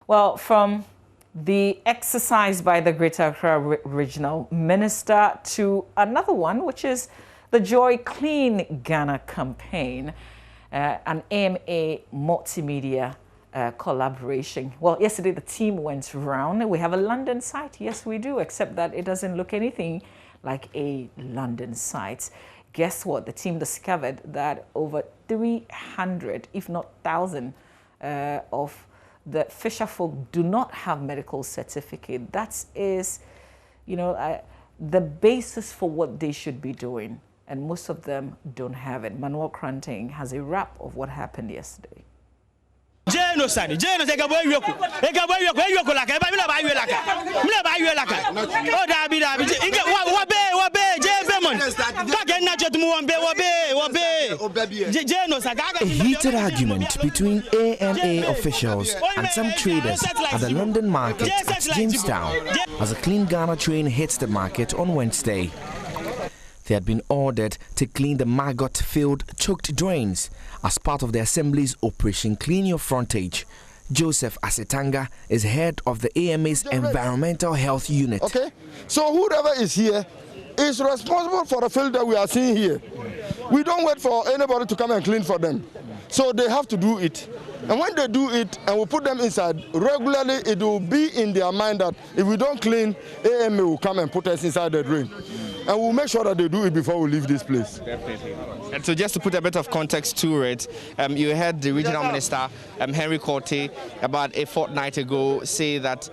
Well, from the exercise by the Greater Accra Regional Minister to another one, which is the Joy Clean Ghana campaign, an AMA multimedia collaboration. Well, yesterday the team went round. We have a London site. Yes, we do, except that it doesn't look anything like a London site. Guess what? The team discovered that over 300, if not 1,000, of the fisher folk do not have medical certificate. That is, the basis for what they should be doing. And most of them don't have it. Manuel Kranting has a wrap of what happened yesterday. Genocide. A heated argument between AMA officials and some traders at the London market at Jamestown as a Clean Ghana train hits the market on Wednesday. They had been ordered to clean the maggot-filled choked drains as part of the Assembly's Operation Clean Your Frontage. Joseph Asetanga is head of the AMA's Environmental Health Unit. Okay, so whoever is here is responsible for the field that we are seeing here. We don't wait for anybody to come and clean for them. So they have to do it. And when they do it and we put them inside, regularly it will be in their mind that if we don't clean, AMA will come and put us inside the drain. And we'll make sure that they do it before we leave this place. Definitely. And so just to put a bit of context to it, you heard the regional minister, Henry Korte, about a fortnight ago say that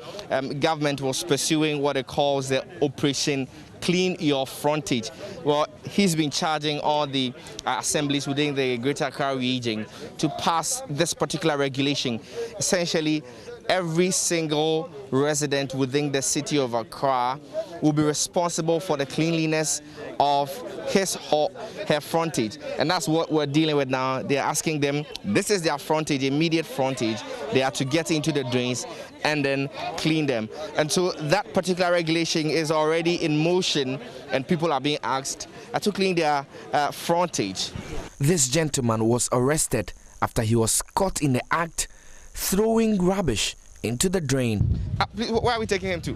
government was pursuing what it calls the Operation Clean Your Frontage. Well, he's been charging all the assemblies within the Greater Accra region to pass this particular regulation. Essentially, every single resident within the city of Accra will be responsible for the cleanliness of his or her frontage. And that's what we're dealing with now. They're asking them, this is their frontage, immediate frontage. They are to get into the drains and then clean them. And so that particular regulation is already in motion and people are being asked to clean their frontage. This gentleman was arrested after he was caught in the act throwing rubbish into the drain. Where are we taking him to?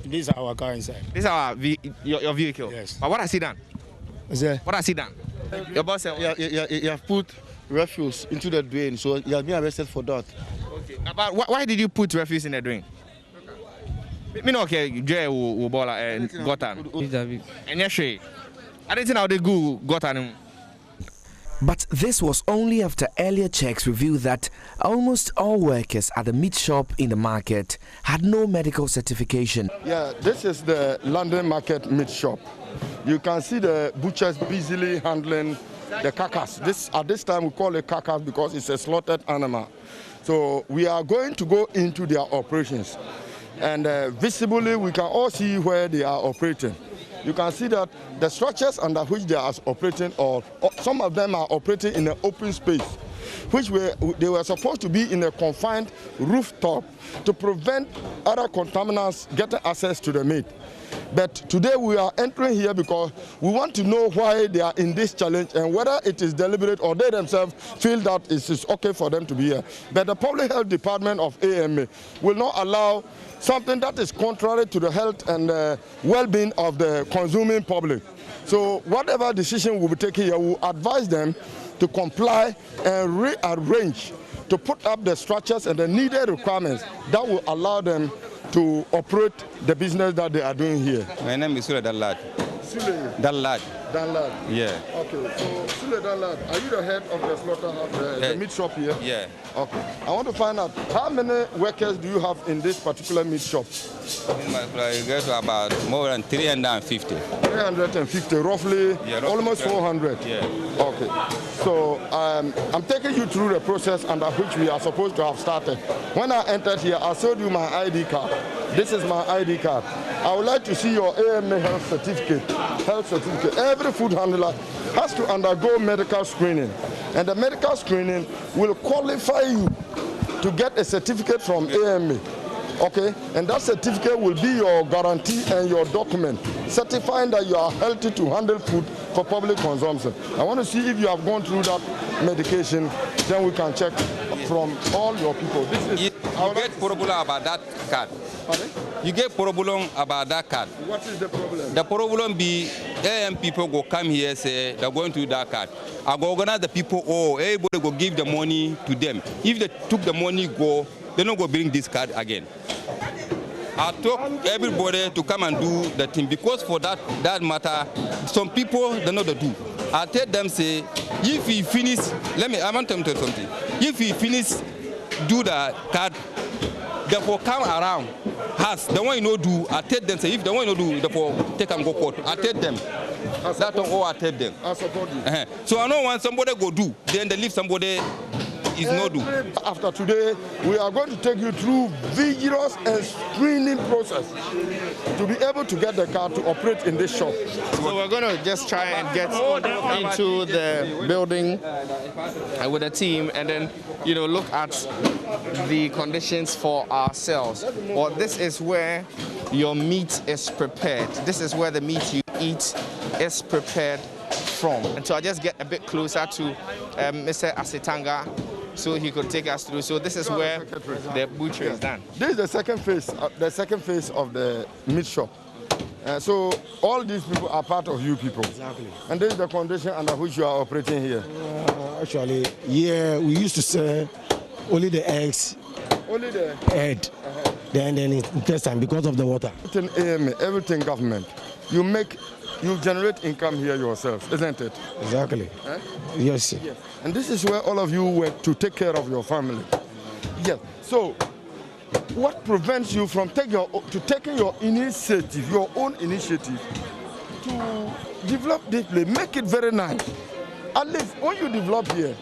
This is our car inside. This is your vehicle? Yes. But what has he done? What has he done? Your boss said, You have put refuse into the drain, so you have been arrested for that. Okay. But why did you put refuse in the drain? Me no okay, Jay will ball and gotan. And yes, I didn't think how they go gotan. But this was only after earlier checks revealed that almost all workers at the meat shop in the market had no medical certification. Yeah, this is the London Market meat shop. You can see the butchers busily handling the carcass. At this time we call it carcass because it's a slaughtered animal. So we are going to go into their operations. And visibly we can all see where they are operating. You can see that the structures under which they are operating, or some of them are operating in an open space, which they were supposed to be in a confined rooftop to prevent other contaminants getting access to the meat. But today we are entering here because we want to know why they are in this challenge and whether it is deliberate or they themselves feel that it is okay for them to be here. But the Public Health Department of AMA will not allow something that is contrary to the health and well-being of the consuming public. So whatever decision will be taken here, we will advise them to comply and rearrange to put up the structures and the needed requirements that will allow them to operate the business that they are doing here. My name is Sule Danlad. Sule? Danlad. Danlad? Yeah. Okay, so Sule Danlad, are you the head of the slaughterhouse, the meat shop here? Yeah. Okay. I want to find out, how many workers do you have in this particular meat shop? In my place, I get to about more than 350. 350, roughly, Yeah, roughly almost 400? Yeah. Okay. So I'm taking you through the process under which we are supposed to have started. When I entered here, I showed you my ID card. This is my ID card. I would like to see your AMA health certificate. Every food handler has to undergo medical screening. And the medical screening will qualify you to get a certificate from AMA. Okay, and that certificate will be your guarantee and your document certifying that you are healthy to handle food for public consumption. I want to see if you have gone through that medication, then we can check from all your people. This is You get problem about that card. Pardon? You get problem about that card. What is the problem? The problem be AM people go come here say they're going to do that card. I go organize the people. Oh, everybody go give the money to them. If they took the money, go, they don't go bring this card again. I told everybody to come and do the thing because for that matter, some people they know the do. I tell them say, if he finish, I want them to tell something. If he finish, do the card, therefore come around. Has the one you know do, I tell them say, if the one you know do, therefore take and go court. I tell them. That's all I tell them. I support you. So I know when somebody go do, then they leave somebody is no do. After today, we are going to take you through vigorous and screening process to be able to get the car to operate in this shop. So we're going to just try and get into the building with the team and then, you know, look at the conditions for ourselves. Well, this is where your meat is prepared. This is where the meat you eat is prepared from. And so I just get a bit closer to Mr. Asitanga so he could take us through. So this is where the butchery is done. This is the second phase of the meat shop. So all these people are part of you people. Exactly. And this is the condition under which you are operating here. Actually, yeah, we used to sell only the eggs, Only the head, then intestine because of the water. everything AMA, everything government. You generate income here yourself, isn't it? Exactly. Yes. Yes. And this is where all of you work to take care of your family. Yes. So, what prevents you from taking your initiative, your own initiative, to develop this place, make it very nice? At least when you develop here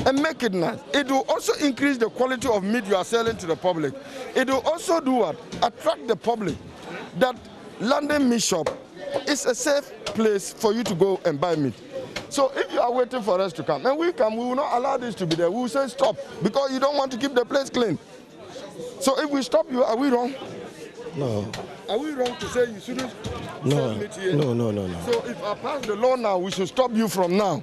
and make it nice, it will also increase the quality of meat you are selling to the public. It will also do what? Attract the public that London Meat Shop is a safe place for you to go and buy meat. So if you are waiting for us to come, and we come, we will not allow this to be there. We will say stop because you don't want to keep the place clean. So if we stop you, are we wrong? No. Are we wrong to say you shouldn't sell meat here? No. So if I pass the law now, we should stop you from now.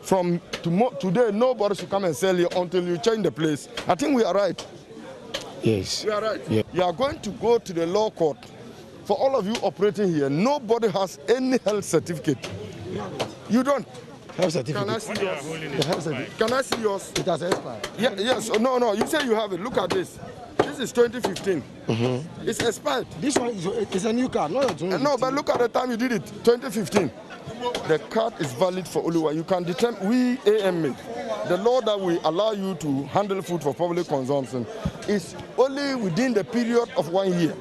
From today, nobody should come and sell here until you change the place. I think we are right. Yes. We are right. Yeah. You are going to go to the law court. For all of you operating here, nobody has any health certificate. You don't. Health certificate. Can I see yours? The health certificate. Can I see yours? It has expired. Yeah, yes. No. You say you have it. Look at this. This is 2015. It's expired. This one is a new car, not a 2015. No, but look at the time you did it. 2015. The card is valid for only one. You can determine, we AMA, the law that will allow you to handle food for public consumption is only within the period of 1 year.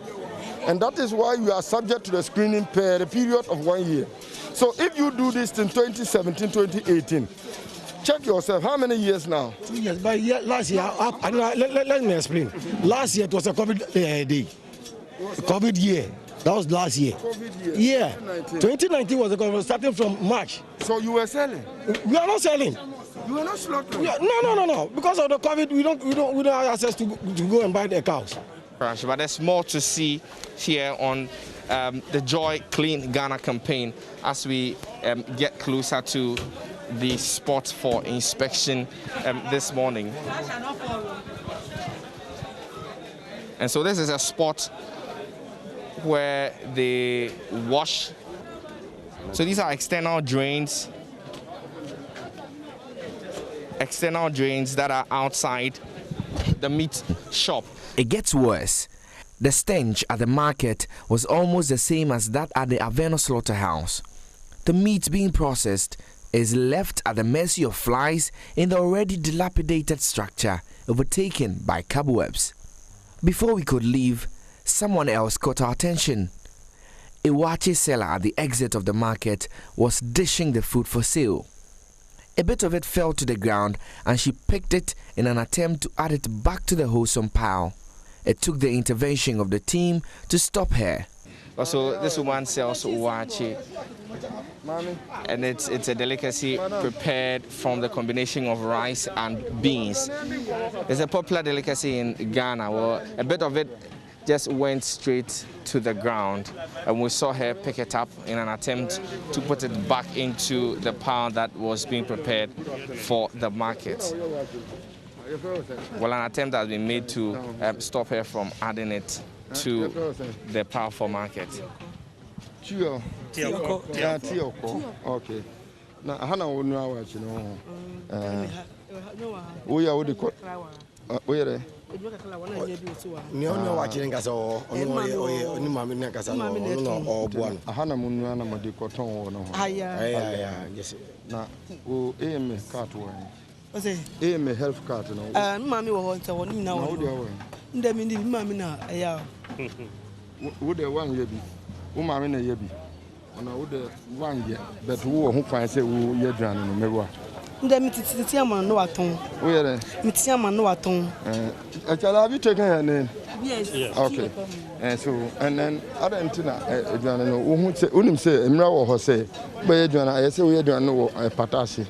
And that is why you are subject to the screening period of 1 year. So if you do this in 2017, 2018, check yourself. How many years now? 2 years. But last year, let me explain. Last year it was a COVID day. COVID year. That was last year. COVID year. Yeah. 2019 was the COVID starting from March. So you were selling? We are not selling. You were not slaughtering? No. Because of the COVID, we don't have access to go and buy the cows. But there's more to see here on the Joy Clean Ghana campaign as we get closer to the spot for inspection this morning. And so this is a spot where they wash. So these are external drains that are outside the meat shop. It gets worse. The stench at the market was almost the same as that at the Aveno slaughterhouse. The meat being processed is left at the mercy of flies in the already dilapidated structure, overtaken by cobwebs. Before we could leave, someone else caught our attention. A Wache seller at the exit of the market was dishing the food for sale. A bit of it fell to the ground and she picked it in an attempt to add it back to the wholesome pile. It took the intervention of the team to stop her. Also, this woman sells Wache, and it's a delicacy prepared from the combination of rice and beans. It's a popular delicacy in Ghana. Well, a bit of it just went straight to the ground, and we saw her pick it up in an attempt to put it back into the pile that was being prepared for the market. Well, an attempt has been made to stop her from adding it to the powerful market. Tio. Okay. Now, Hannah will know what you know. We are the court. We are no watching us or only mammy Nakasa or one. Hannah Munana Madicoton. Yes. Now, who aim a cartway. Aim a health cart. Mammy wants a one now. The minute mammy now. Would the one ye be? Umam in a ye be? On a wood 1 year, but who finds a woo ye drown in the mirror. The Mitiaman no aton. Where Mitiaman no aton. Shall have you taken her name? Yes. Okay. And so, and then other antenna, who say, Unim say, Emra or say, Bayadana, I say we are doing no patashi.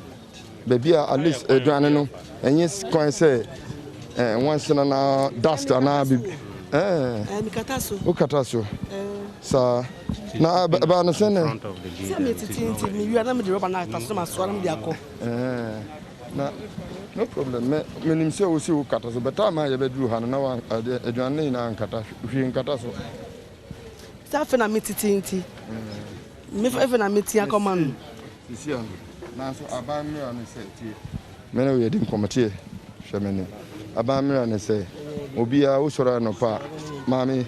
Baby, at least a dranano, and yes, coin say, once in an dust and I'll be. Ukataso. Sir, now about the sender. You are not the rubber night, as I saw them. No problem. Meaning, so we see Ukataso, but I'm a bedroom, and now a journey and Kataso. Staff and a meeting. Even a meeting, come on. Now, so I buy me and say, many we didn't come here, Shamani. I buy me and say, Obia Usora no pa, Mammy,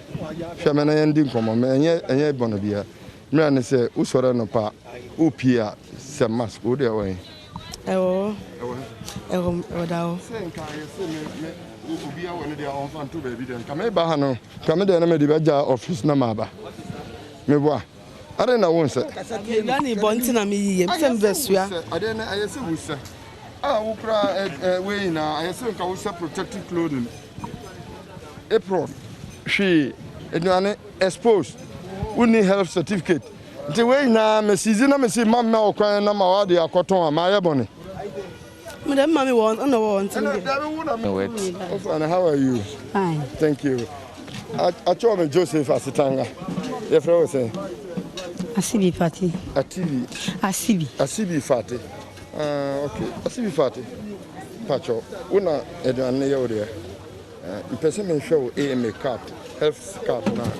Shamana ending come on, and yet Bonabia. Me say, Usora no pa, Upia, some mask, go their way. Oh, Ubia one of their own fan to baby then. Come Bahano, come there, and the office Namaba. Me boy. I don't know once. Yanni Bontina me, some Vessia. I don't know, I say, we say. Ah, who cry way now, I think I will say protective clothing. April, she, and exposed, we need health certificate. The way now, Mrs. Zina, see Mamma or crying, Nama, they are cotton, my ebony. Madam Mammy won't, on the one. And how are you? Fine. Thank you. I told me Joseph as a tanga. If I was saying. A CB party. A TV. A CB. A CB party. Okay. A CB party. Pacho. Una edwane yode. Person show AMA card, health card now.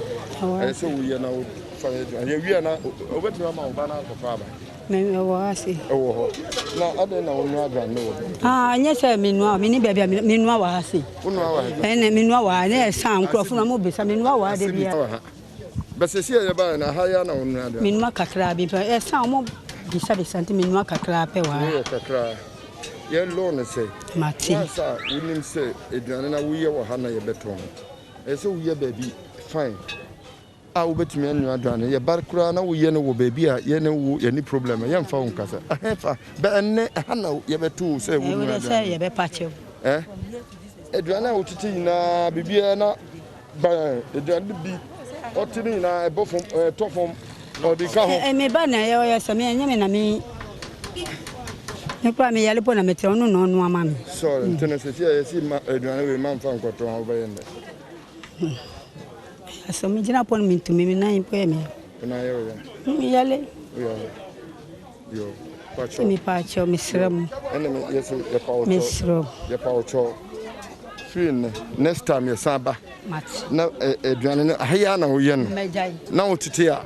I say we are now for we are now over to our banana for father. Me was it. Oh, now I don't know no. Ah, yes, I mean, many baby, meanwhile, was it. And meanwhile, I sound crop from a mobile, I mean, what did but see, about a higher no. Meanwhile, Cacrabi, but a sound more decided something, meanwhile, Cacra. Your loan say, Martin, sir, we didn't say, Adriana, we are Hannah, your bedroom. And so we are baby, fine. I will bet me and you are done. Your barcrana, we know baby, you know any problem. I am found Casa. I have but Hannah, you have two say, we will say, you have a patch. Eh? Adriana, which is in Bibiana, by Adriana be, or Tina, above from top from or the car. And me banner, yes, I mean, you probably yell upon a meteor, no, mammy. Sorry, Tennessee, I see my man found control over in so me jina upon me to me, 9 payment. Yale, yo, me patch your Miss Rum, yes, your power, Miss Rum, your power. Next time, your Saba, Mats, no, Adriana, Hayana, Yen, now to tear.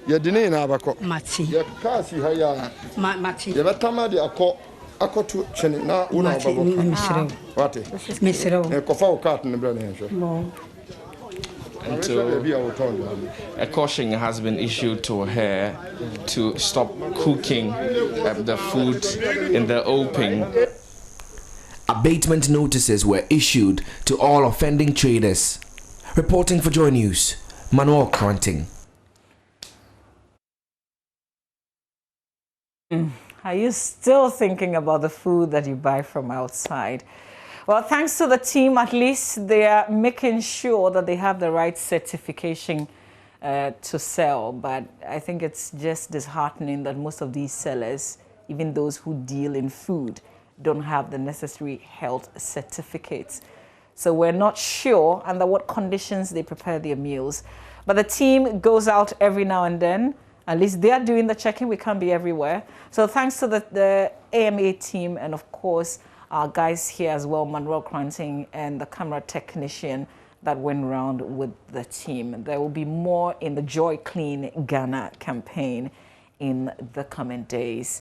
Your dinner in Abaco, Matty, your car, see Hayana, Matty, your Tamadi, a court to Chenin, now, Miss Rum, what Miss Rum, a coffee cart in the burning. A caution has been issued to her to stop cooking the food in the open. Abatement notices were issued to all offending traders. Reporting for Joy News, Manuel Counting. Are you still thinking about the food that you buy from outside? Well, thanks to the team, at least they are making sure that they have the right certification to sell. But I think it's just disheartening that most of these sellers, even those who deal in food, don't have the necessary health certificates. So we're not sure under what conditions they prepare their meals. But the team goes out every now and then. At least they are doing the checking. We can't be everywhere. So thanks to the AMA team and, of course, our guys here as well, Manuel Cranting and the camera technician that went round with the team. There will be more in the Joy Clean Ghana campaign in the coming days.